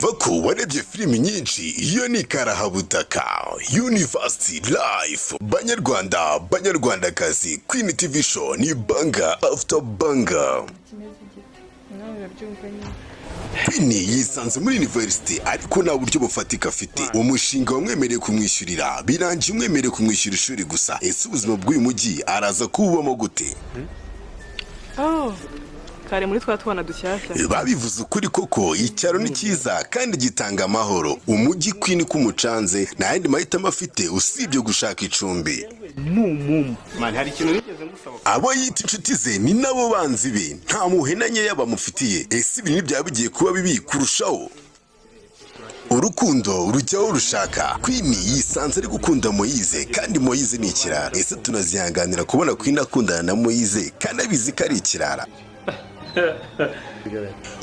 Vaku warebye filimi nyinshi iyo ni karahabutaka University Life Banyarwanda Banyarwandakazi Queen TV show ni banga after banga. Queen yisanze muri university ariko nta buryo bufatika afite. Umushinga wamwemereye kumwishyurira birangiye umwemereye kumwishyura ishuri gusa. Ese ubuzima bw'uyu mujyi araza kububamo gute? Kare muri twana dushyashya babivuze ukuri koko icyaro ni cyiza kandi gitanga amahoro. Umujyi Queen kumucanze nta yandi mahitamo afite usibye gushaka icumbi. Man, hari ikintu nigeze ngusaba. Abo yita inshuti ze ni nabo banzi be, nta muhenanye yabamufitiye. Ese ibi nibyo bigiye kuba bibi kurushaho? Urukundo urujyaho rushaka. Queen yisanze ari gukunda Moise kandi Moise ni ikirara. Ese tunazihanganira kubona Queen akundana na Moise kandi abizi ko ari ikirara?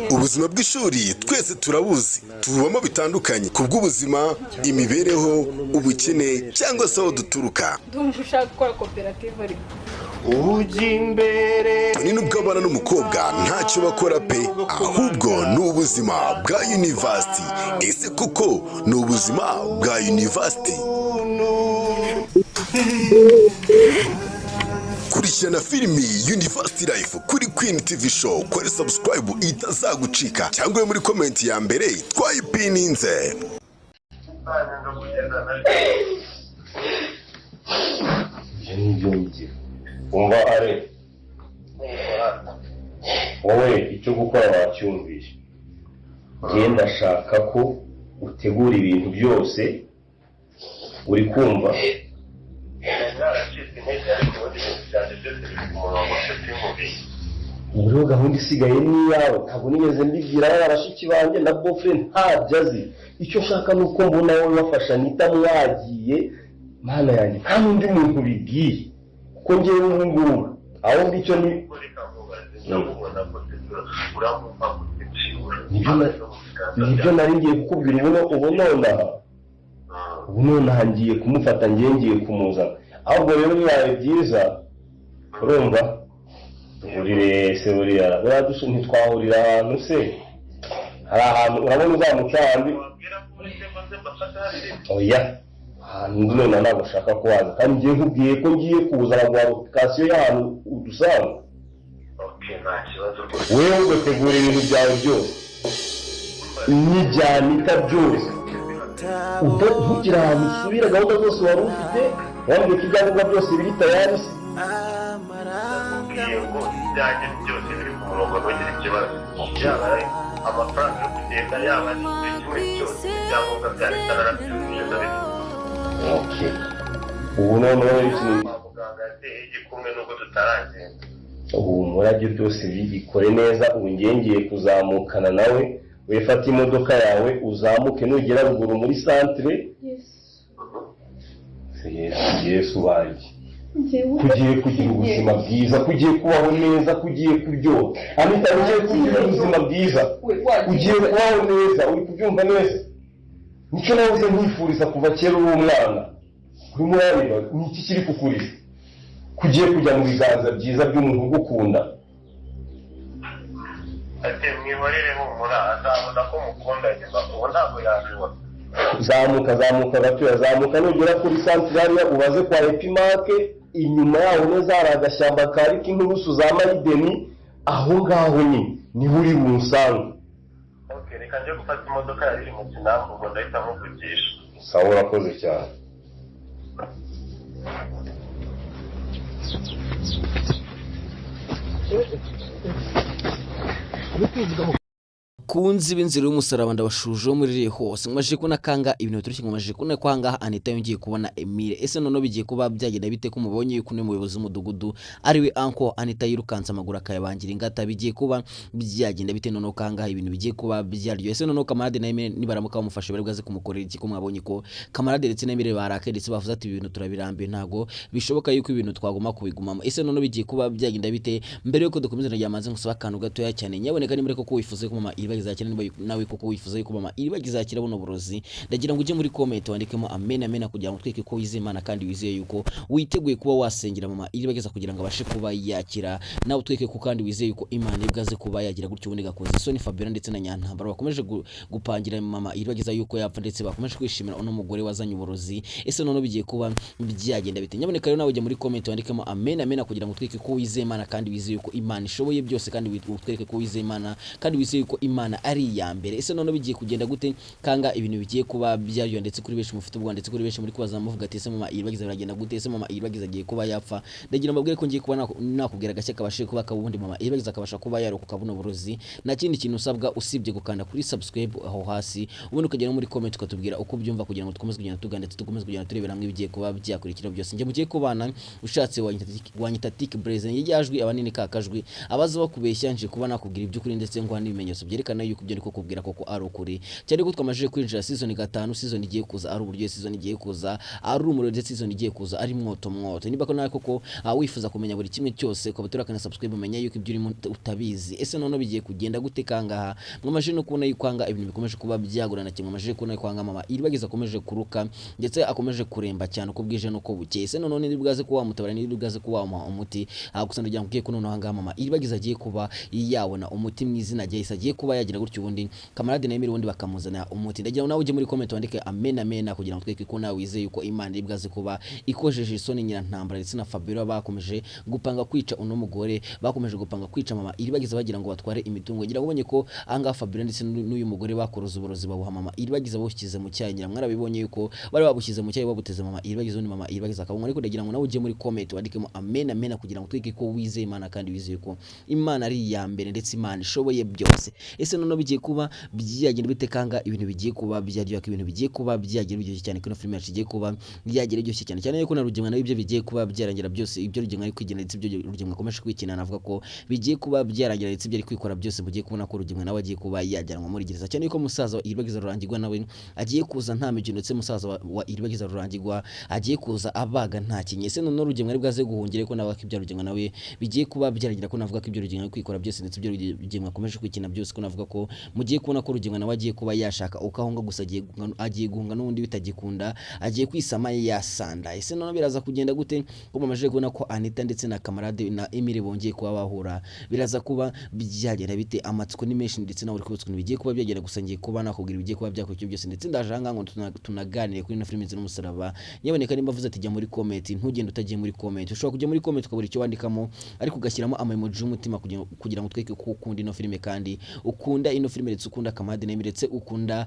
Ubuzima bw'ishuri twese turabuzi, tubamo bitandukanye kubw'ubuzima, imibereho, ubukene cyangwa se aho duturuka. Ndumva ushaka gukora koperative ariko Ujya imbere Ni nubwo abana n'umukobwa ntacyo bakora pe, ahubwo ni ubuzima bwa university. Ese koko ni ubuzima bwa university? Kurikirana filimi University Life kuri Queen TV show, kore subscribe itazagucika cyangwa muri comment ya mbere twayipininze. Nibyo ngiye umva are wowe icyo gukora wacyumvisha. Ngiye ndashaka ko utegura ibintu byose uri kumva. Rero gahunda isigaye ni yawe, ntabwo nigeze mbibwira abashiki banjye na boyfriend ntabyo azi. Icyo nshaka ni uko mbona wowe wafasha Nita mwagiye, mana yanjye nta n'undi muntu bibwiye kuko ngewe n'inguru aho ngicyo ni nibyo nari ngiye kukubwira. ubu nonaha ngiye kumufata, ngiye kumuzana. Ahubwo rero bibaye byiza urumva duhurire se buriya ntitwahurira ahantu se, hari ahantu urabona uzamuca ahandi. Oya ahantu none ntabwo ushaka kuhaza kandi ngiye nkubwiye ko ngiye kuzana guha application y'ahantu udusanga. Wewe ugategura ibintu byawe byose n'ijyanita byose, ntugira ahantu usubira gahunda zose wari ufite, wambwiye ko ibyangombwa byose biri tayari. Ibyanjye byose biri ku murongo ntugire ikibazo, yaba amafaranga yo kugenda yaba kimwe cyose ibyangombwa bya leta narabyujuje ndabifite. Okay, ubu noneho ikintu muganga yateye igikumwe nubwo tutaragenda. ubu murabyo byose bigikore neza. Ubu ngiye kuzamukana nawe, wefata imodoka yawe uzamuke nugera ruguru muri centre. Yesu wanjye kugiye kugira ubuzima bwiza, kugiye kubaho neza, kugiye kuryoha. Anita ugiye kugira ubuzima bwiza, ugiye kubaho neza, uri kubyumva neza. Nicyo navuze nkwifuriza kuva kera uri umwana. Urimo urareba niki kiri kukurira, kugiye kujya mu biganza byiza by'umuntu ugukunda. Ati mwihorere humura, azabona ko mukunda nyuma, ubu ntabwo yabibona. Zamuka gatoya, zamuka nugera kuri santirariya ubaze kwa Epimake, inyuma yaho neza hari agashyamba kari k'inturusu za Marideni, aho ngaho niho uri bunsanga. Okay, reka njye gufata imodoka yari iri mu kinamba, ubwo ndahita muvugisha. Sawa, urakoze cyane. kunzi b'inzira y'umusaraba ndabashuje muri hose mwaje kuna kanga ibintu turushye mwaje kuna kwanga Anita yongeye kubona Emile. Ese none bigiye kuba byagenda bite ko mubonye yuko ne muyobozi w'umudugudu ari we Uncle Anita yirukanza amaguru akayabangira ingata, bigiye kuba byagenda bite none kanga ibintu bigiye kuba byaryo? Ese none kamarade na Emile nibaramuka bamufashe bari bwaze kumukorera iki ko mwabonye ko kamarade ndetse na Emile barake ndetse bavuze ati ibintu turabirambiye, ntago bishoboka yuko ibintu twagoma kubigumamo. Ese none bigiye kuba byagenda bite? Mbere yuko dukomeza yamanze ngusaba akantu gatoya cyane, nyaboneka nimure ko wifuze ko mama iba iribagiza yakira niba nawe koko wifuza yuko mama iribagiza yakira buno burozi ndagira ngo ujye muri comment wandikemo amen amen kugira ngo tweke ko wizeye Imana kandi wizeye yuko witeguye kuba wasengera mama iribagiza kugira ngo abashe kuba yakira nawe tweke ko kandi wizeye yuko Imana ibwaze kuba yagira gutyo ubundi gakoze Soni Fabiola ndetse na Nyantambara bakomeje gupangira mama iribagiza yuko yapfa ndetse bakomeje kwishimira uno mugore wazanye uburozi ese none bigiye kuba byagenda bite nyaboneka rero nawe ujye muri comment wandikemo amen amen kugira ngo tweke ko wizeye Imana kandi wizeye yuko Imana ishoboye byose kandi witwereke ko wizeye Imana kandi wizeye yuko Imana ari iya mbere ese none bigiye kugenda gute kanga ibintu bigiye kuba byaryo ndetse kuri benshi mufite ubwo ndetse kuri benshi muri kubaza muvuga ati ese mama iribagiza biragenda gute ese mama iribagiza agiye kuba yapfa ndagira mbabwire ko ngiye kuba nakubwira gashya kabashe kuba kabundi mama iribagiza akabasha kuba yarokoka buno burozi nta kindi kintu usabwa usibye gukanda kuri subscribe aho hasi ubundi ukagera muri comment ukatubwira uko byumva kugira ngo dukomeze kugenda tuganda tukomeze kugenda turebera hamwe bigiye kuba byakurikira byose ngiye mugiye kubana ushatse wanyita Tik Blaze yajwi abanini kakajwi abaza bakubeshya nje kuba nakubwira iby'ukuri ndetse ngo n'ibimenyetso byerekana yuko ibyo ndiko kubwira koko ari ukuri cyane ko twamajije kwinjira season 5 season igiye kuza ari uburyo season igiye kuza ari umuriro ndetse season igiye kuza ari mwoto niba ko nawe koko wifuza kumenya buri kimwe cyose ko batura subscribe umenya yuko ibyo urimo utabizi ese none bigiye kugenda gute kangaha mwamajije no kubona yukwanga ibintu bikomeje kuba byagurana kimwe mwamajije kubona yukwanga mama iribagiza akomeje kuruka ndetse akomeje kuremba cyane uko bwije no ko bukeye ese none nibwaze ko wamutabara nibwaze ko wamuha umuti gusa ndagira ngo ko none hanga mama iribagiza agiye kuba yabona umuti mwiza nagiye agiye kuba yagira gutyo ubundi kamarade na Emile ubundi bakamuzana umuti ndagira ngo nawe uje muri comment wandike amen amen kugira ngo tweke ko nawe wizeye yuko Imana ibwaze kuba ikojeje Soni Nyantambara ndetse na Fabiola bakomeje gupanga kwica uno mugore bakomeje gupanga kwica mama iribagiza bagira ngo batware imitungo ngira ngo ubonye ko anga Fabiola ndetse n'uyu mugore bakoroza uburozi babuha mama iribagiza boshyize mu cyayi ngira mwarabibonye yuko bari babushyize mu cyayi babuteze mama iribagiza undi mama iribagiza akabunga ariko ndagira ngo nawe uje muri comment wandikemo amen amen kugira ngo tweke ko wizeye Imana kandi wizeye ko Imana ari iya mbere ndetse Imana ishoboye byose ese none bigiye kuba byagenda bitekanga ibintu bigiye kuba byaryo ibintu bigiye kuba byagira biryoshye cyane ko film yacu igiye kuba byagira biryoshye cyane cyane yuko na Rugemwa nawe ibyo bigiye kuba byarangira byose ibyo Rugemwa ari kwigena ndetse ibyo Rugemwa akomeje kwikina navuga ko bigiye kuba byarangira ndetse ibyo ari kwikora byose mugiye kubona ko Rugemwa nawe agiye kuba yajyanwa muri gereza cyane yuko musaza wa iribagiza Rurangirwa nawe agiye kuza nta mijino ndetse musaza wa iribagiza Rurangirwa agiye kuza abaga nta kinye ese none Rugemwa ari bwaze guhungira ko nawe ibyo Rugemwa nawe bigiye kuba byarangira ko navuga ko ibyo Rugemwa ari kwikora byose ndetse ibyo Rugemwa akomeje kwikina byose ko navuga ko mugiye kubona ko Rugemwa nawe agiye kuba yashaka ukahonga gusa agiye guhunga n'undi bitagikunda agiye kwisama yasanda ese none biraza kugenda gute ko mamaje kubona ko Anita ndetse na kamarade na Emile bongeye kuba bahura biraza kuba byagera bite amatsiko ni menshi ndetse nawe kubutswe bigiye kuba byagera gusa ngiye kuba nakubwira bigiye kuba byakurikiye byose ndetse ndajanga ngo tunaganire kuri na filime z'umusaraba nyaboneka nimba vuze ati jya muri comment ntugende utagiye muri comment ushobora kujya muri comment ukabura icyo wandikamo ariko ugashyiramo emoji y'umutima kugira ngo tweke ko ukunda ino filime kandi ukunda ino filime ndetse ukunda kamarade na Emile ndetse ukunda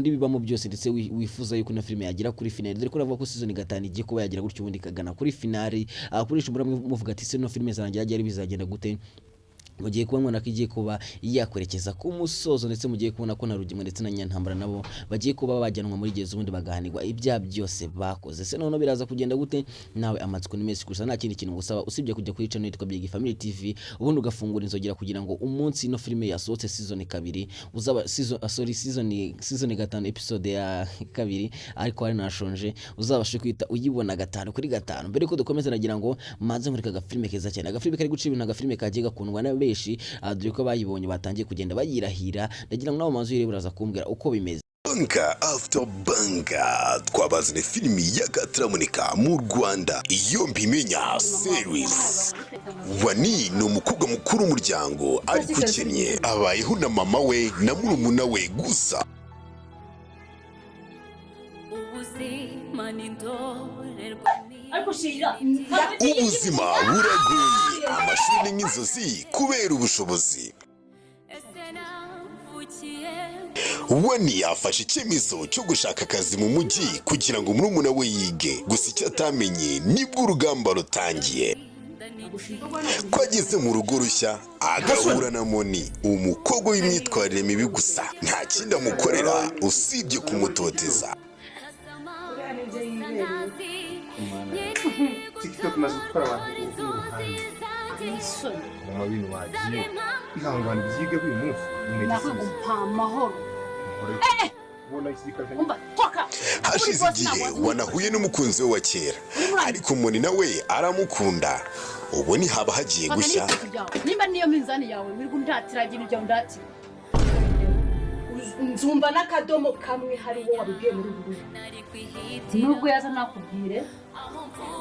ibibamo byose ndetse wifuza yuko ino filime yagira kuri finale dore ko navuga ko season 5 igiye kuba yagira gutyo ubundi kagana kuri finale kuri shumbura muvuga ati ino filime zarangira ryari bizagenda gute mugiye kubona ko igiye kuba yakwerekeza ku musozo ndetse mugiye kubona ko na Rugemwa ndetse na Nyantambara nabo bagiye kuba bajyanwa muri gereza ubundi bagahanirwa ibya byose bakoze se none biraza kugenda gute nawe amatsiko ni menshi gusa nta kindi kintu gusaba usibye kujya kuri channel yitwa Big Family TV ubundi ugafungura inzogera kugira ngo umunsi ino filime yasohotse season 2 uzaba season 5 episode ya 2 ariko hari nashonje uzabashe kwita uyibona 5 kuri 5 mbere ko dukomeza nagira ngo manze muri kaga filime keza cyane agafilime kari guca ibintu agafilime kagiye gakundwa na benshi dore ko bayibonye batangiye kugenda bayirahira ndagira ngo nawe manzi yire buraza kumbwira uko bimeze Banka after banka twabazane filimi y'akataramunika mu Rwanda iyo mbimenya series Wani ni umukobwa mukuru w'umuryango ariko ukennye abayeho na mama we na murumuna we gusa ubuzima buragoye amashuri n'inzozi kubera ubushobozi Wani yafashe icyemezo cyo gushaka akazi mu mujyi kugira ngo murumuna we yige gusa icyo atamenye nibwo urugamba rutangiye ko ageze mu rugo rushya agahura na Moni umukobwa w'imyitwarire mibi gusa nta kindi amukorera usibye kumutoteza TikTok maze gutwara abantu ubuhanga mama bintu wagiye ihangana byiga buri munsi nako amahoro hashize igihe wanahuye n'umukunzi we wa kera ariko Moni nawe aramukunda ubu ni haba hagiye gushya nimba niyo minzani yawe wirwa undatira ikintu cyo ndatira nzumva n'akadomo kamwe hari wo wabibwiye muri ubu buryo. Nubwo yaza nakubwire,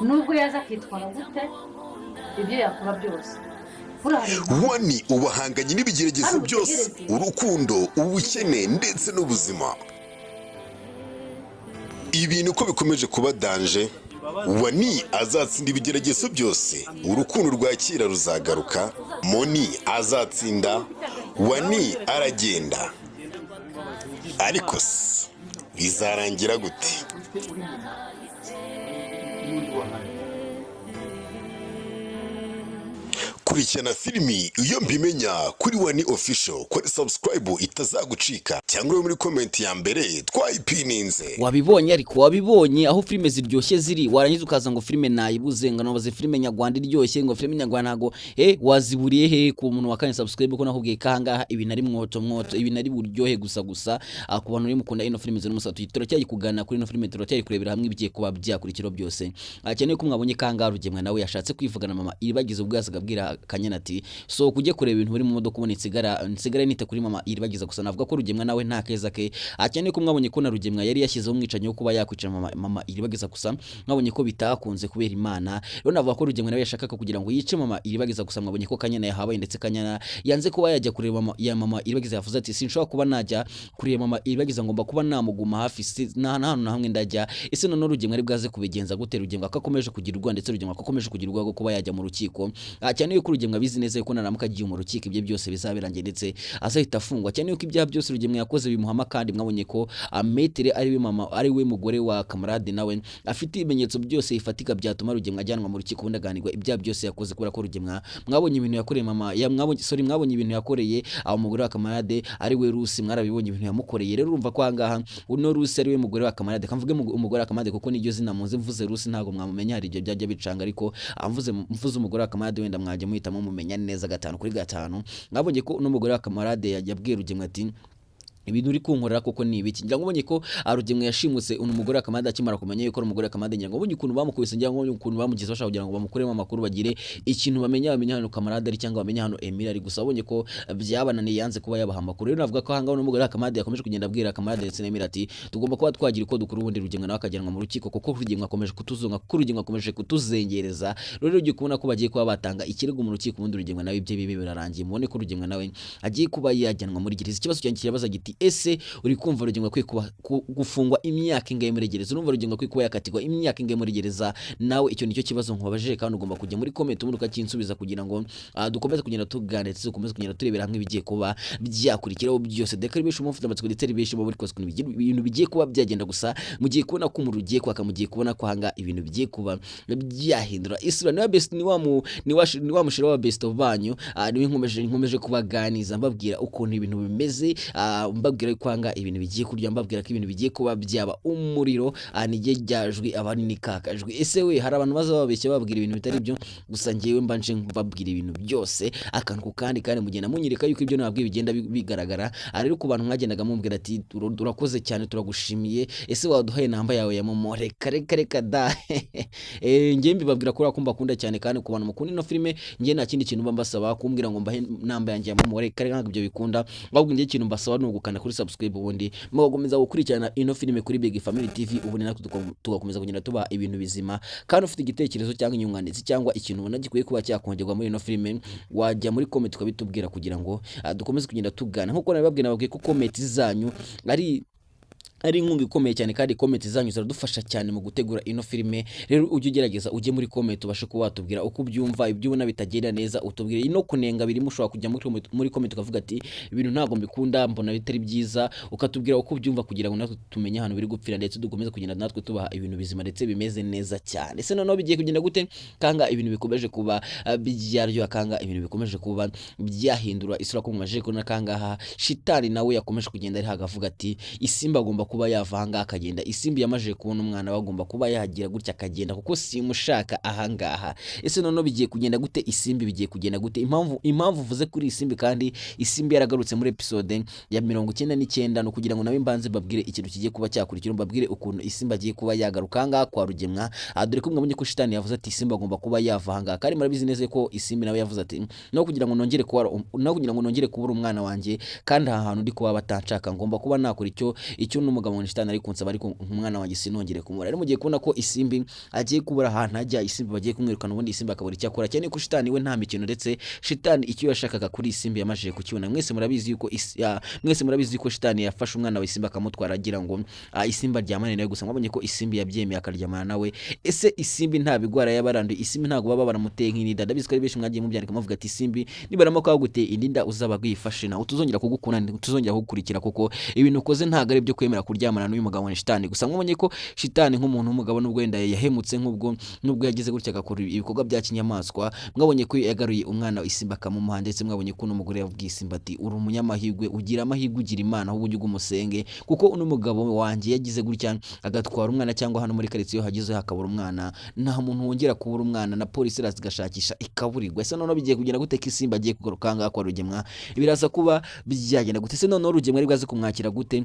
nubwo yaza akitwara gute, ibyo yakora byose. Wani ubahanganye n'ibigeragezo byose, urukundo, ubukene ndetse n'ubuzima. Ibintu uko bikomeje kuba danje, Wani azatsinda ibigeragezo byose, urukundo rwakira ruzagaruka, Moni azatsinda, Wani aragenda. Ariko se bizarangira gute? Kurikirana filimi iyo mbimenya kuri Wani Official, kuri subscribe itazagucika, cyangwa uri muri comment ya mbere twayipininze. Wabibonye ariko wabibonye aho filime ziryoshye ziri, warangiza ukaza ngo filime nayibuze, ngo nabaze filime nyarwanda iryoshye, ngo filime nyarwanda ntago waziburiye he ku muntu wakanye subscribe ko nakubwiye kangaha ibi nari mwoto ibi nari buryohe gusa ku bantu uri mukunda ino filime ziri musatu turacyari kuganira kuri ino filime, turacyari kurebera hamwe ibigiye kuba byakurikira byose. Akeneye ko mwabonye kangaha Rugemwa nawe yashatse kwivugana mama iribagize ubwasaga bwira Kanyana ati so kujye kureba ibintu biri mu modoka ubone nsigara nite kuri mama iribagiza gusa. Navuga ko Rugemwa nawe nta keza ke, akeneye ko mwabonye ko na Rugemwa yari yashyizeho umwicanyi wo kuba yakwicara mama iribagiza gusa, mwabonye ko bitakunze kubera Imana. Rero navuga ko Rugemwa nawe yashakaga kugira ngo yice mama iribagiza gusa, mwabonye ko Kanyana yahabaye ndetse Kanyana yanze kuba yajya kureba mama iribagiza, yavuze ati sinshobora kuba najya kureba mama iribagiza, ngomba kuba namuguma hafi nta hantu na hamwe ndajya. Ese none Rugemwa ari bwaze kubigenza gute? Rugemwa akakomeje kugirwa ndetse Rugemwa akakomeje kugirwa go kuba yajya mu rukiko, cyane yuko Rugemwa bizi neza yuko naramuka agiye mu rukiko ibyo byose bizabirangiye ndetse azahita afungwa, cyane yuko ibyaha byose Rugemwa yakoze bimuhama. Kandi mwabonye ko Metere ari we mama ari we mugore wa Kamarade nawe afite ibimenyetso byose bifatika byatuma Rugemwa ajyanwa mu rukiko ubundi aganirwa ibyaha byose yakoze, kubera ko Rugemwa mwabonye ibintu yakoreye mama mwabonye ibintu yakoreye aho mugore wa Kamarade ari we Rusi, mwarabibonye ibintu yamukoreye. Rero urumva ko ahangaha uno Rusi ari we mugore wa Kamarade, kamvuge umugore wa Kamarade kuko niryo zina muze, mvuze Rusi ntago mwamumenya, hari ibyo byajya bicanga, ariko mvuze umugore wa Kamarade wenda mwajya muhitamo mumenya neza 5 kuri 5. Mwabonye ko no mugore wa Kamarade yabwiye Rugemwa ati ibintu uri kunkorera koko ni ibiki. Ngira ngo ubonye ko Rugemwa yashimutse uno mugore wa Kamarade akimara kumenya yuko umugore wa Kamarade, ngira ngo ubonye ukuntu bamukubise, ngira ngo ukuntu bamugize bashaka kugira ngo bamukuremo amakuru bagire ikintu bamenya hano Kamarade ari cyangwa bamenya hano Emile ari. Gusa ubonye ko byabananiye yanze kuba yabaha amakuru. Rero navuga ko hanga uno mugore wa Kamarade yakomeje kugenda abwira Kamarade ndetse Emile ati tugomba kuba twagira uko dukuru ubundi Rugemwa nawe akajyanwa mu rukiko, kuko Rugemwa akomeje kutuzunga, kuko Rugemwa akomeje kutuzengereza. Rero ugiye kubona ko bagiye kuba batanga ikirego mu rukiko ubundi Rugemwa nawe ibyo bibi birarangiye, mubone ko Rugemwa nawe agiye kuba yajyanwa muri gereza. Ikibazo cyanjye kirabaza giti ese uri kumva Rugemwa kwiye gufungwa imyaka ingahe muri gereza? Urumva Rugemwa kwiye kuba yakatirwa imyaka ingahe muri gereza? Nawe icyo nicyo kibazo nkubabajije, kandi ugomba kujya muri comment umuntu ukakinsubiza kugira ngo dukomeze kugenda tuganira ndetse dukomeze kugenda turebera hamwe ibigiye kuba byakurikiraho byose. Dekari bisho mufite amatsiko ndetse bisho bo buri kwose ibintu bigiye kuba byagenda. Gusa mugiye kubona ko mu rugiye kwaka, mugiye kubona ko hanga ibintu bigiye kuba byahindura isura. Niwa best ni wa mushira wa best of banyu, niwe nkomeje kubaganiza mbabwira ukuntu ibintu bimeze, mbabwira ko hanga ibintu bigiye kurya, mbabwira ko ibintu bigiye kuba byaba umuriro nige ryajwi abanini kakajwi. Ese we hari abantu baza babeshya babwira ibintu bitari byo, gusa ngewe mbanje mbabwira ibintu byose akantu ku kandi mugenda munyereka yuko ibyo nababwiye bigenda bigaragara. Rero ku bantu mwagendaga mumbwira ati turakoze cyane turagushimiye, ese waduhaye namba yawe ya momo, reka da ngewe mbibabwira ko mbakunda cyane, kandi ku bantu mukunda ino filime ngewe nta kindi kintu mbasaba kumbwira ngo mbahe namba yanjye ya momo, reka ntabwo ibyo bikunda. Ahubwo ngewe ikintu mbasaba ni ugukanda kuri subscribe ubundi mugakomeza gukurikirana ino filime kuri Big Family TV, ubundi natwe tugakomeza kugenda tuba ibintu bizima. Kandi ufite igitekerezo cyangwa inyunganizi cyangwa ikintu ubona gikwiye kuba cyakongerwa muri ino filime, wajya muri comment ukabitubwira kugira ngo dukomeze kugenda tugana. Nkuko nababwiye ko comment zanyu ari inkunga ikomeye cyane, kandi comment zanyu ziradufasha cyane mu gutegura ino filime. Rero ujye ugerageza ujye muri comment ubashe kuba watubwira uko ubyumva, ibyo ubona bitagenda neza utubwire. Ino kunenga birimo ushobora kujya muri comment ukavuga ati ibintu ntago mbikunda, mbona bitari byiza, ukatubwira uko ubyumva kugira ngo natwe tumenye ahantu biri gupfira, ndetse dukomeze kugenda natwe tubaha ibintu bizima ndetse bimeze neza cyane. Ese noneho bigiye kugenda gute? Kanga ibintu bikomeje kuba byaryo, kanga ibintu bikomeje kuba byahindura isura ko mumaje ko nakanga Shitani nawe yakomeje kugenda ari hagavuga ati Isimba agomba kuba yava ahangaha akagenda. Isimbi yamaje kubona umwana we agomba kuba yahagira gutya akagenda kuko simushaka ahangaha. Ese noneho bigiye kugenda gute? Isimbi bigiye kugenda gute? Impamvu vuze kuri Isimbi kandi Isimbi yaragarutse muri episode ya 99 no kugira ngo nawe mbanze babwire ikintu kigiye kuba cyakurikira, mbabwire ukuntu Isimbi agiye kuba yagaruka ahangaha kwa Rugemwa. Dore ko mwabonye ko shitani yavuze ati Isimbi agomba kuba yava ahangaha, kandi murabizi neza ko Isimbi nawe yavuze ati no kugira ngo nongere kubura umwana wanjye kandi aha hantu ndi kuba batanshaka ngomba kuba nakora icyo n'umugabo wa shitani ari kunsaba, ariko umwana wanjye sinongere kumura. Rero mugiye kubona ko Isimbi agiye kubura ahantu ajya, Isimbi bagiye kumwirukana, ubundi Isimbi akabura icyo akora, cyane ko shitani we nta mikino, ndetse shitani icyo yashakaga kuri Isimbi yamajije kukibona. Mwese murabizi yuko shitani yafashe umwana wa Isimbi akamutwara agira ngo Isimbi aryamane nawe, gusa mwabonye ko Isimbi yabyemeye akaryamana nawe. Ese Isimbi nta bigwara yabaranduye, Isimbi ntago baba baramuteye nk'inida. Ndabizi ko ari benshi mwagiye mubyandika muvuga ati Isimbi nibarama kwa guteye indinda uzaba gwifashe nawe tuzongera kugukuna, tuzongera kugukurikira, kuko ibintu ukoze ntago ari byo kwemera kuryamana n'uyu mugabo wa shitani. Gusa mwabonye ko shitani nk'umuntu w'umugabo nubwo wenda yahemutse nubwo yagize gutya agakora ibikorwa bya kinyamaswa, mwabonye ko yagaruye umwana wa Isimbi akamumuha, ndetse mwabonye ko n'umugore yabwiye Isimbi ati uri umunyamahirwe, ugira amahirwe, ugira Imana ahubwo ujye umusenge, kuko uno mugabo wanjye yagize gutya agatwara umwana, cyangwa hano muri karitsiye iyo hagize hakabura umwana nta muntu wongera kubura umwana, na polisi irazigashakisha ikaburirwa. Ese noneho bigiye kugenda gute ko Isimbi agiye kugaruka ahangaha kwa Rugemwa? Biraza kuba byagenda gute? Ese noneho Rugemwa ari bwaze kumwakira gute?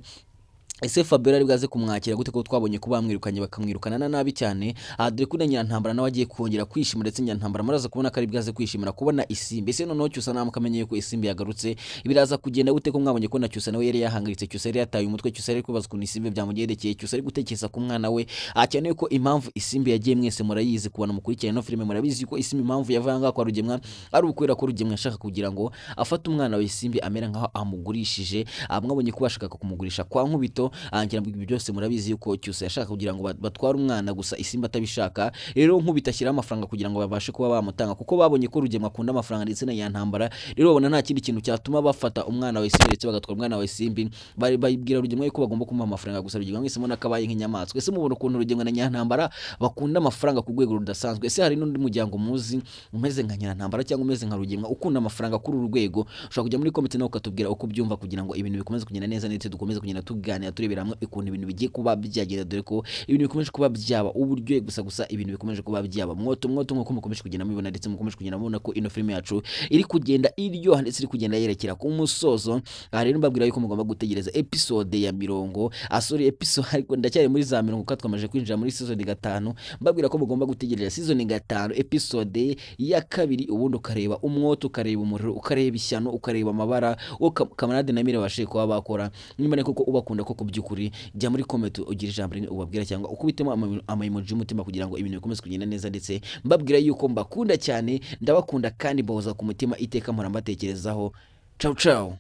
Ese Fabiola ari bwaze kumwakira gute ko twabonye ko bamwirukanye bakamwirukana nabi cyane? Dore ko Nyirantambara nawe agiye kongera kwishima, ndetse Nyirantambara muraza kubona ko ari bwaze kwishimira kubona Isimbi. Ese noneho Cyusa nawe mukamenye yuko Isimbi yagarutse, biraza kugenda gute ko mwabonye ko na Cyusa nawe yari yahangaritse, Cyusa yari yataye umutwe, Cyusa yari kubaza ukuntu Isimbi byamugendekeye, Cyusa ari gutekereza ku mwana we. Cyane yuko impamvu Isimbi yagiye mwese murayizi, kubana mukurikirana no filime murabizi yuko Isimbi impamvu yavanga kwa Rugemwa ari ukwera ko Rugemwa yashaka kugira ngo afate umwana wa Isimbi amera nkaho amugurishije. Mwabonye ko bashaka kumugurisha kwa Nkubito, ngira ngo ibyo byose murabizi yuko Cyusa yashaka kugira ngo batware umwana, gusa Isimbi atabishaka. Rero Nkubito ashyira amafaranga kugira ngo babashe kuba bamutanga, kuko babonye ko Rugemwa akunda amafaranga ndetse na Nyirantambara. Rero babona nta kindi kintu cyatuma bafata umwana wa Isimbi ndetse bagatwara umwana wa Isimbi, bayibwira Rugemwa yuko bagomba kumuha amafaranga, gusa Rugemwa mwese mubona kabaye nk'inyamaswa. Ese mubona ukuntu Rugemwa na Nyirantambara bakunda amafaranga ku rwego rudasanzwe? Ese hari n'undi muryango muzi umeze nka Nyirantambara cyangwa umeze nka Rugemwa ukunda amafaranga kuri uru rwego? Ushobora kujya muri comment nawe ukatubwira uko byumva, kugira ngo ibintu bikomeze kugenda neza, ndetse dukomeze kugenda tuganira turebera hamwe ukuntu ibintu bigiye kuba byagenda, dore ko ibintu bikomeje kuba byaba uburyo gusa ibintu bikomeje kuba byaba mwoto nkuko mukomeje kugenda mubibona, ndetse mukomeje kugenda mubona ko ino filime yacu iri kugenda iryoha, ndetse iri kugenda yerekera ku musozo. Rero mbabwira yuko mugomba gutegereza episode ya 50, episode, ariko ndacyari muri za 50 kuko twamaje kwinjira muri season 5. Mbabwira ko mugomba gutegereza season 5 episode ya 2, ubundi ukareba umwoto, ukareba umuriro, ukareba ishyano, ukareba amabara, kamarade na Mire bashe kuba bakora. Nimba koko ubakunda koko byukuri, jya muri comment ugira ijambo rimwe ubabwira, cyangwa ukubitemo ama-emoji y'umutima kugira ngo ibintu bikomeze kugenda neza, ndetse mbabwira yuko mbakunda cyane, ndabakunda kandi mbahoza ku mutima iteka mpora mbatekerezaho. Ciao ciao.